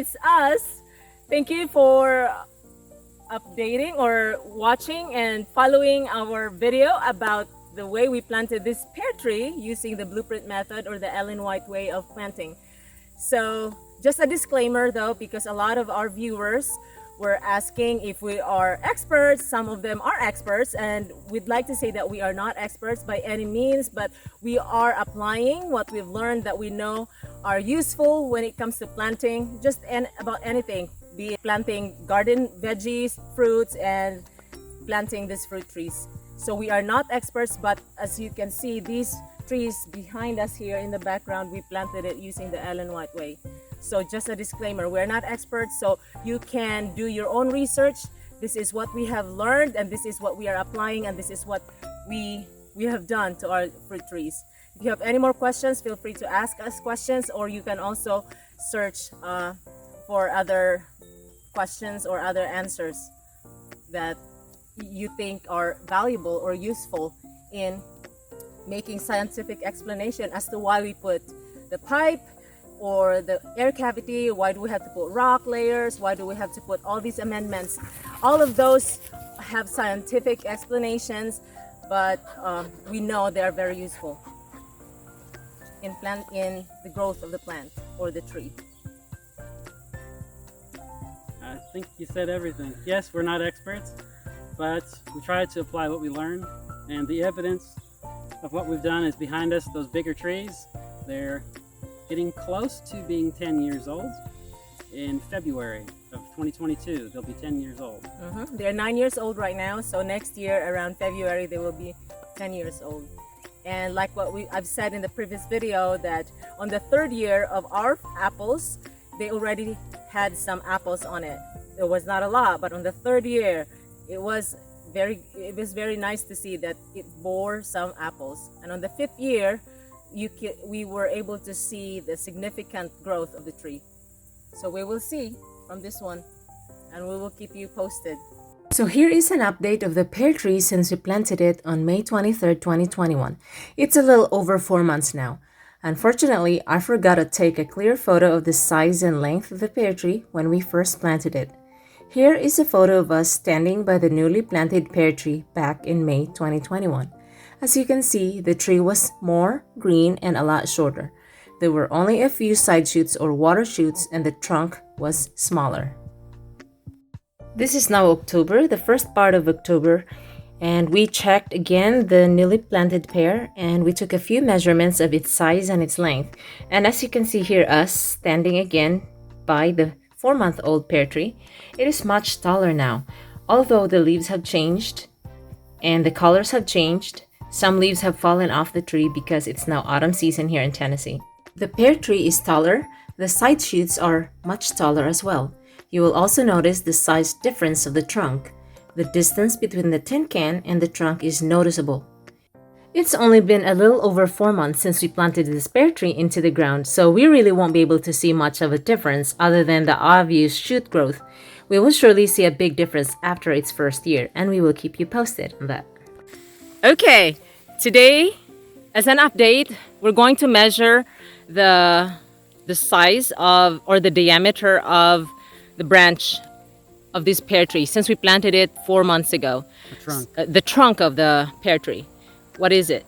it's us. Thank you for updating or watching and following our video about the way we planted this pear tree using the blueprint method or the Ellen White way of planting. So just a disclaimer though, because a lot of our viewers were asking if we are experts. Some of them are experts, and we'd like to say that we are not experts by any means, but we are applying what we've learned that we know are useful when it comes to planting about anything, be it planting garden veggies, fruits, and planting these fruit trees. So we are not experts, but as you can see, these trees behind us here in the background, we planted it using the Ellen White way. So just a disclaimer, we're not experts, so you can do your own research. This is what we have learned, and this is what we are applying, and this is what we have done to our fruit trees. If you have any more questions, feel free to ask us questions, or you can also search for other questions or other answers that you think are valuable or useful in making scientific explanation as to why we put the pipe or the air cavity, why do we have to put rock layers, why do we have to put all these amendments. All of those have scientific explanations, but we know they are very useful in the growth of the plant or the tree. I think you said everything. Yes, we're not experts, but we try to apply what we learn, and the evidence of what we've done is behind us. Those bigger trees, they're getting close to being 10 years old. In February of 2022, they'll be 10 years old. They're 9 years old right now, so next year around February they will be 10 years old. And like what I've said in the previous video, that on the third year of our apples, they already had some apples on it. It was not a lot, but on the third year it was very nice to see that it bore some apples. And on the fifth year we were able to see the significant growth of the tree. So we will see from this one, and we will keep you posted. So here is an update of the pear tree since we planted it on May 23rd, 2021. It's a little over 4 months now. Unfortunately, I forgot to take a clear photo of the size and length of the pear tree when we first planted it. Here is a photo of us standing by the newly planted pear tree back in May 2021. As you can see, the tree was more green and a lot shorter. There were only a few side shoots or water shoots, and the trunk was smaller. This is now October, the first part of October, and we checked again the newly planted pear, and we took a few measurements of its size and its length. And as you can see here, us standing again by the 4-month-old pear tree, it is much taller now. Although the leaves have changed and the colors have changed, some leaves have fallen off the tree because it's now autumn season here in Tennessee. The pear tree is taller. The side shoots are much taller as well. You will also notice the size difference of the trunk. The distance between the tin can and the trunk is noticeable. It's only been a little over 4 months since we planted this pear tree into the ground, so we really won't be able to see much of a difference other than the obvious shoot growth. We will surely see a big difference after its first year, and we will keep you posted on that. Okay, today as an update, we're going to measure the size of, or the diameter of the branch of this pear tree since we planted it 4 months ago. The trunk of the pear tree. What is it?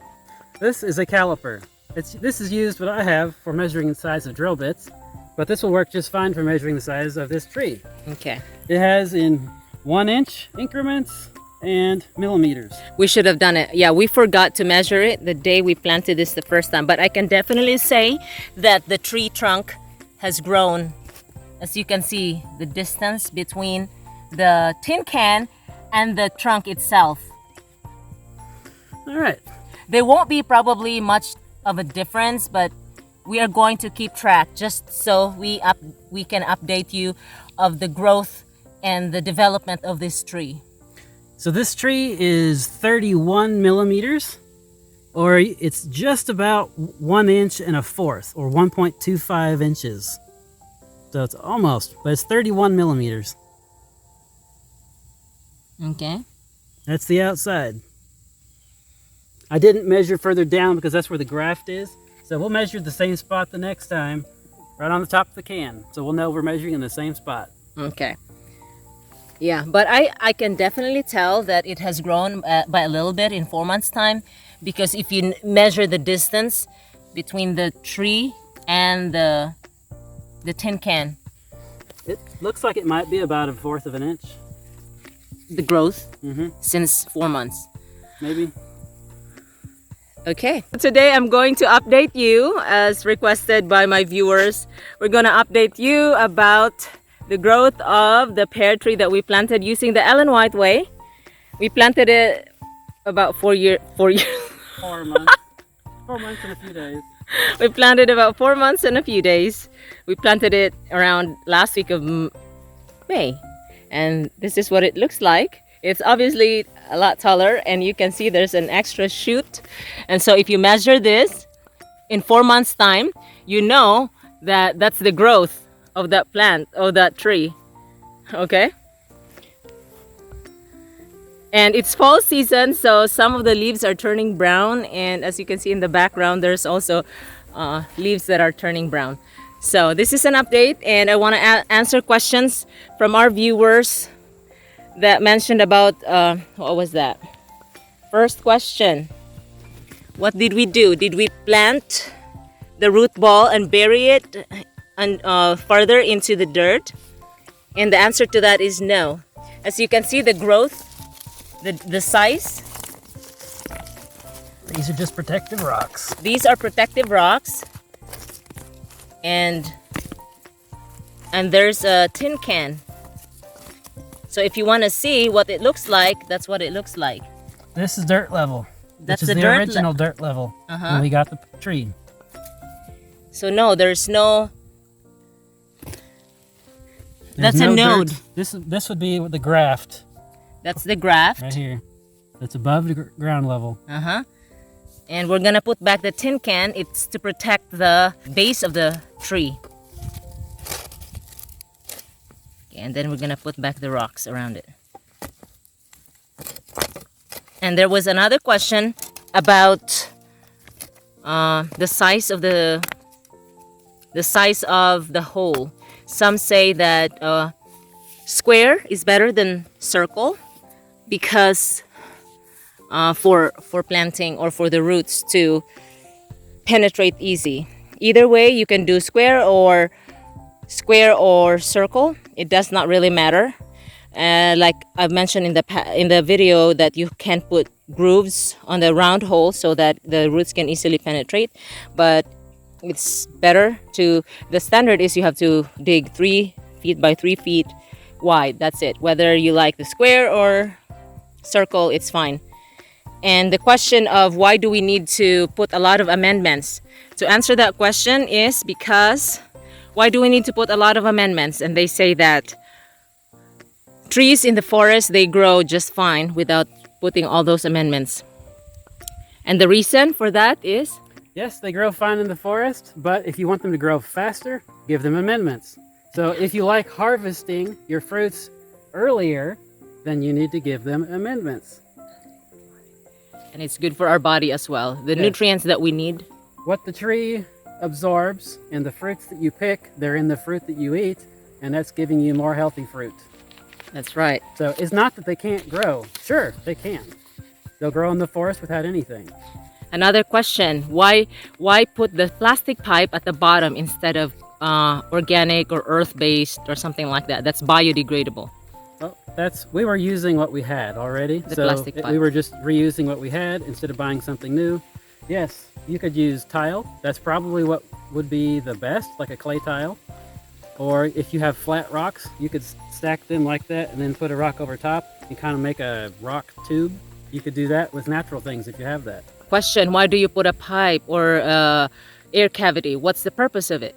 This is a caliper. This is used, what I have, for measuring the size of drill bits, but this will work just fine for measuring the size of this tree. Okay. It has in 1-inch increments and millimeters. We should have done it. Yeah, we forgot to measure it the day we planted this the first time, but I can definitely say that the tree trunk has grown. As you can see, the distance between the tin can and the trunk itself. All right. There won't be probably much of a difference, but we are going to keep track just so we can update you of the growth and the development of this tree. So this tree is 31 millimeters, or it's just about 1 inch and a fourth, or 1.25 inches. So it's almost, but it's 31 millimeters. Okay. That's the outside. I didn't measure further down because that's where the graft is. So we'll measure the same spot the next time right on the top of the can, so we'll know we're measuring in the same spot. Okay. Yeah, but I can definitely tell that it has grown by a little bit in 4 months' time, because if you measure the distance between the tree and the tin can, It looks like it might be about 1/4 of an inch. the growth Mm-hmm. since 4 months. Maybe. Okay. Today I'm going to update you as requested by my viewers. We're going to update you about the growth of the pear tree that we planted using the Ellen White way. We planted it about 4 years. 4 months. 4 months and a few days. We planted about 4 months and a few days. We planted it around last week of May. And this is what it looks like. It's obviously a lot taller, and you can see there's an extra shoot. And so if you measure this in 4 months' time, you know that that's the growth of that plant, of that tree. Okay? And it's fall season, so some of the leaves are turning brown. And as you can see in the background, there's also leaves that are turning brown. So this is an update, and I want to answer questions from our viewers that mentioned about, what was that? First question, what did we do? Did we plant the root ball and bury it and further into the dirt? And the answer to that is no. As you can see, the growth, the size, These are just protective rocks. these are protective rocks, and there's a tin can. So if you want to see what it looks like, that's what it looks like. This is dirt level. That's which is the the dirt original dirt level when we got the tree. So no, there's no. There's That's a no node. dirt. This would be the graft That's the graft. right here. That's above the ground level. And we're gonna put back the tin can. It's to protect the base of the tree. And then we're gonna put back the rocks around it. And there was another question about the size of the hole. Some say that square is better than circle, because for planting or for the roots to penetrate easy. Either way, you can do square or circle. It does not really matter. Like I've mentioned in the video, that you can put grooves on the round hole so that the roots can easily penetrate. But it's better to, the standard is you have to dig 3 feet by 3 feet wide. That's it. Whether you like the square or circle, it's fine. And the question of why do we need to put a lot of amendments? To answer that question is because why do we need to put a lot of amendments? And they say that trees in the forest, they grow just fine without putting all those amendments. And the reason for that is? Yes, they grow fine in the forest, but if you want them to grow faster, give them amendments. So if you like harvesting your fruits earlier, then you need to give them amendments. And it's good for our body as well. The nutrients that we need. What the tree absorbs in the fruits that you pick, they're in the fruit that you eat, and that's giving you more healthy fruit. That's right. So it's not that they can't grow. Sure, they can. They'll grow in the forest without anything. Another question, why put the plastic pipe at the bottom instead of organic or earth-based or something like that? That's biodegradable. Well, we were using what we had already. The plastic pipe. We were just reusing what we had instead of buying something new. Yes, you could use tile. That's probably what would be the best, like a clay tile. Or if you have flat rocks, you could stack them like that and then put a rock over top and kind of make a rock tube. You could do that with natural things if you have that. Question, why do you put a pipe or air cavity? What's the purpose of it?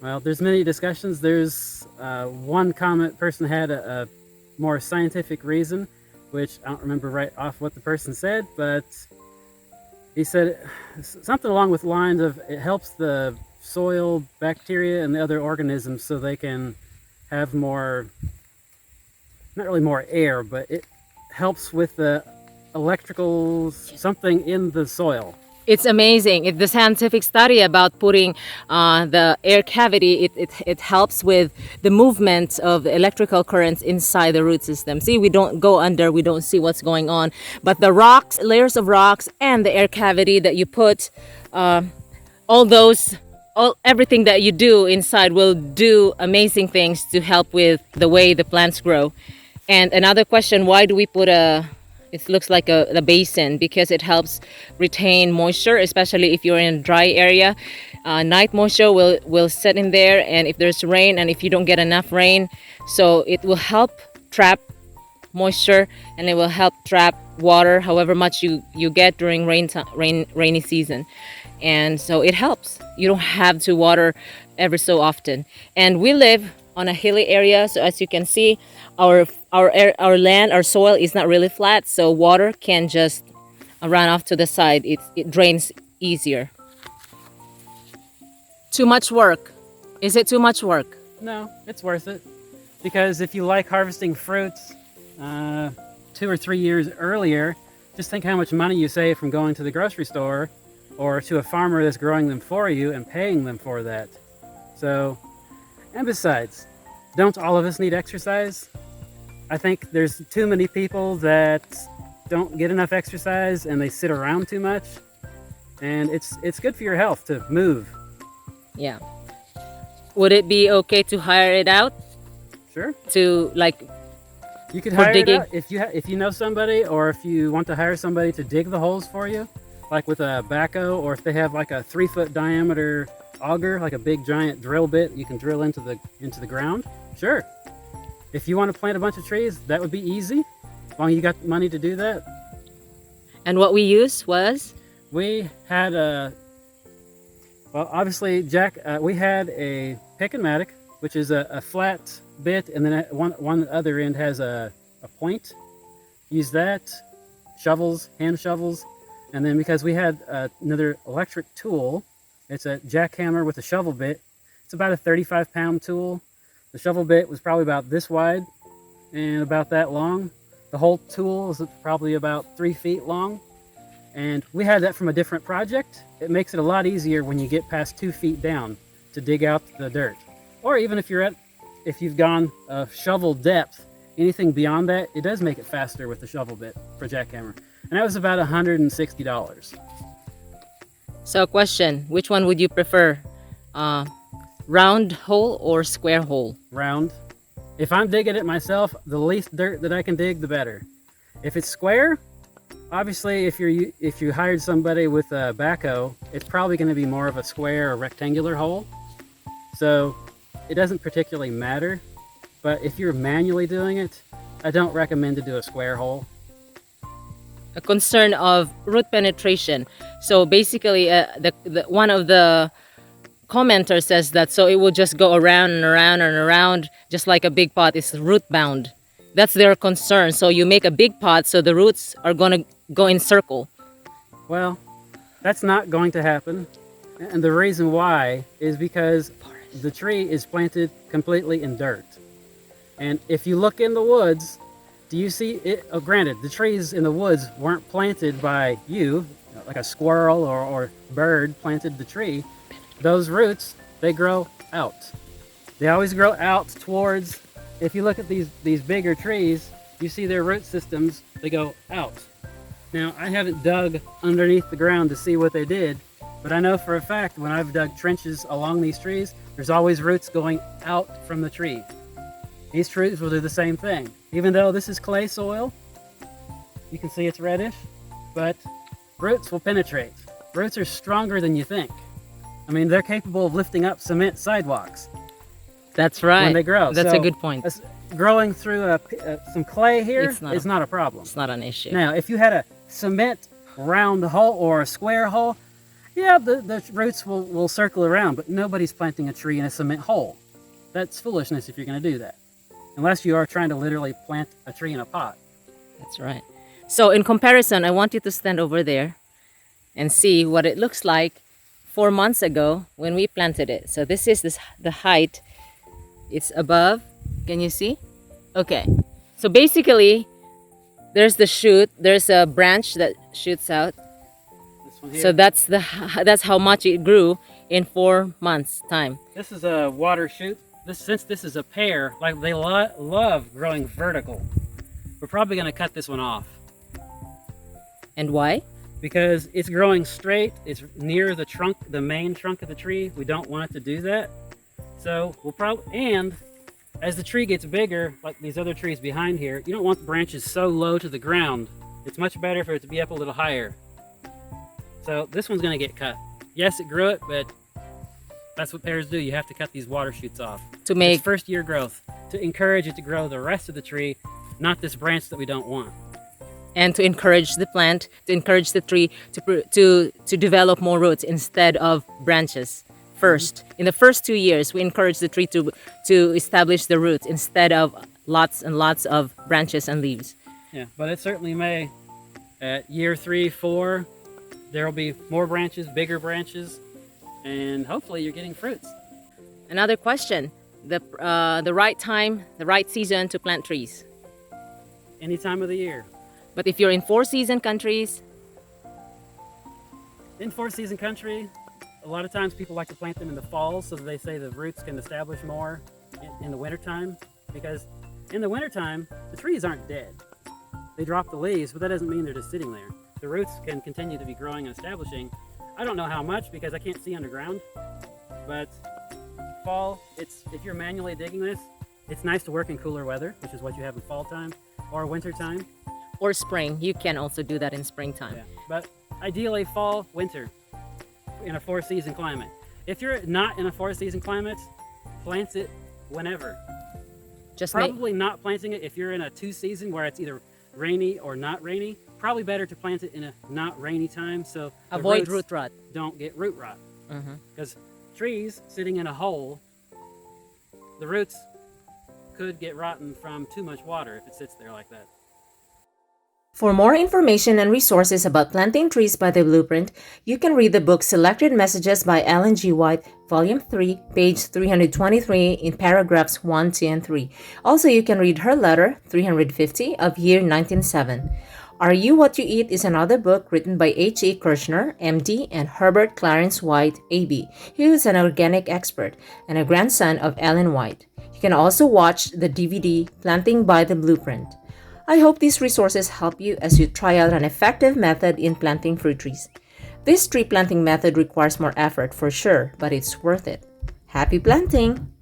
Well, there's many discussions. There's one comment person had a more scientific reason, which I don't remember right off what the person said, but he said something along with the lines of it helps the soil, bacteria, and the other organisms so they can have more, not really more air, but it helps with the electrical something in the soil. It's amazing. The scientific study about putting the air cavity, it helps with the movement of the electrical currents inside the root system. See, we don't go under, we don't see what's going on. But the rocks, layers of rocks, and the air cavity that you put, all those, everything that you do inside will do amazing things to help with the way the plants grow. And another question, why do we put it looks like a basin? Because it helps retain moisture, especially if you're in a dry area. Night moisture will sit in there, and if there's rain and if you don't get enough rain, so it will help trap moisture, and it will help trap water however much you get during rainy season. And so it helps. You don't have to water ever so often. And we live on a hilly area, so as you can see, our land, our soil is not really flat, so water can just run off to the side. It drains easier. Too much work. Is it too much work? No, it's worth it. Because if you like harvesting fruits 2 or 3 years earlier, just think how much money you save from going to the grocery store or to a farmer that's growing them for you and paying them for that. So, and besides, don't all of us need exercise? I think there's too many people that don't get enough exercise and they sit around too much. And it's good for your health to move. Yeah. Would it be okay to hire it out? Sure. To like You could for hire it digging? out if you know somebody, or if you want to hire somebody to dig the holes for you, like with a backhoe, or if they have like a 3-foot diameter auger, like a big giant drill bit you can drill into the ground. Sure. If you want to plant a bunch of trees, that would be easy, as long as you got money to do that. And what we used was We had obviously, Jack, we had a pick and matic, which is a flat bit, and then at one other end has a point. Use that, shovels, hand shovels, and then because we had another electric tool, it's a jackhammer with a shovel bit. It's about a 35-pound tool. The shovel bit was probably about this wide and about that long. The whole tool is probably about 3 feet long. And we had that from a different project. It makes it a lot easier when you get past 2 feet down to dig out the dirt. Or even if you've gone shovel depth, anything beyond that, it does make it faster with the shovel bit for jackhammer. And that was about $160. so question, which one would you prefer? Round hole or square hole? Round. If I'm digging it myself, the least dirt that I can dig, the better. If it's square, obviously if you hired somebody with a backhoe, it's probably going to be more of a square or rectangular hole. So it doesn't particularly matter. But if you're manually doing it, I don't recommend to do a square hole. A concern of root penetration. So basically, one of the commenter says that so it will just go around and around and around, just like a big pot is root bound. That's their concern. So you make a big pot so the roots are going to go in circle. Well, that's not going to happen. And the reason why is because the tree is planted completely in dirt. And if you look in the woods, do you see it? Oh, granted, the trees in the woods weren't planted by you, like a squirrel or bird planted the tree. Those roots, they grow out. They always grow out towards, if you look at these bigger trees, you see their root systems, they go out. Now, I haven't dug underneath the ground to see what they did, but I know for a fact when I've dug trenches along these trees, there's always roots going out from the tree. These trees will do the same thing. Even though this is clay soil, you can see it's reddish, but roots will penetrate. Roots are stronger than you think. I mean, they're capable of lifting up cement sidewalks. That's right. When they grow. That's So, a good point. Growing through some clay here is not a problem. It's not an issue. Now, if you had a cement round hole or a square hole, yeah, the roots will circle around, but nobody's planting a tree in a cement hole. That's foolishness if you're going to do that. Unless you are trying to literally plant a tree in a pot. That's right. So in comparison, I want you to stand over there and see what it looks like 4 months ago when we planted it. So this is the height. It's above. Can you see? Okay. So basically, there's the shoot. There's a branch that shoots out. The This one here. So that's how much it grew in 4 months time. This is a water shoot. Since this is a pear, like they love growing vertical. We're probably going to cut this one off And why? because it's growing straight. It's near the trunk, the main trunk of the tree. We don't want it to do that. So we'll and as the tree gets bigger, like these other trees behind here, you don't want the branches so low to the ground. It's much better for it to be up a little higher. So this one's going to get cut. Yes, it grew it, but that's what pears do. You have to cut these water shoots off To make It's first year growth, to encourage it to grow the rest of the tree, not this branch that we don't want. and to encourage the plant, to encourage the tree to develop more roots instead of branches. First, in the first 2 years, we encourage the tree to establish the roots instead of lots and lots of branches and leaves. Yeah, but it certainly may. At year 3, 4, there will be more branches, bigger branches, and hopefully you're getting fruits. Another question: the right time, the right season to plant trees. Any time of the year. But if you're in 4-season countries, In 4-season country, a lot of times people like to plant them in the fall so that they say the roots can establish more in the wintertime. Because in the wintertime, the trees aren't dead. They drop the leaves, but that doesn't mean they're just sitting there. The roots can continue to be growing and establishing. I don't know how much because I can't see underground, but fall, if you're manually digging this, it's nice to work in cooler weather, which is what you have in fall time or winter time. or spring, you can also do that in springtime. Yeah, but ideally fall, winter in a 4-season climate. If you're not in a 4-season climate, plant it whenever. Just make Probably not planting it if you're in a 2-season where it's either rainy or not rainy. Probably better to plant it in a not rainy time so the avoid roots root rot. don't get root rot. Mhm. Because trees sitting in a hole, the roots could get rotten from too much water if it sits there like that. For more information and resources about planting trees by the blueprint, you can read the book Selected Messages by Ellen G. White, Volume 3, page 323 in paragraphs 1, 2, and 3. Also, you can read her letter 350 of year 1907. Are You What You Eat is another book written by H.E. Kirshner, M.D., and Herbert Clarence White, A.B. He was an organic expert and a grandson of Ellen White. You can also watch the DVD Planting by the Blueprint. I hope these resources help you as you try out an effective method in planting fruit trees. This tree planting method requires more effort for sure, but it's worth it. Happy planting!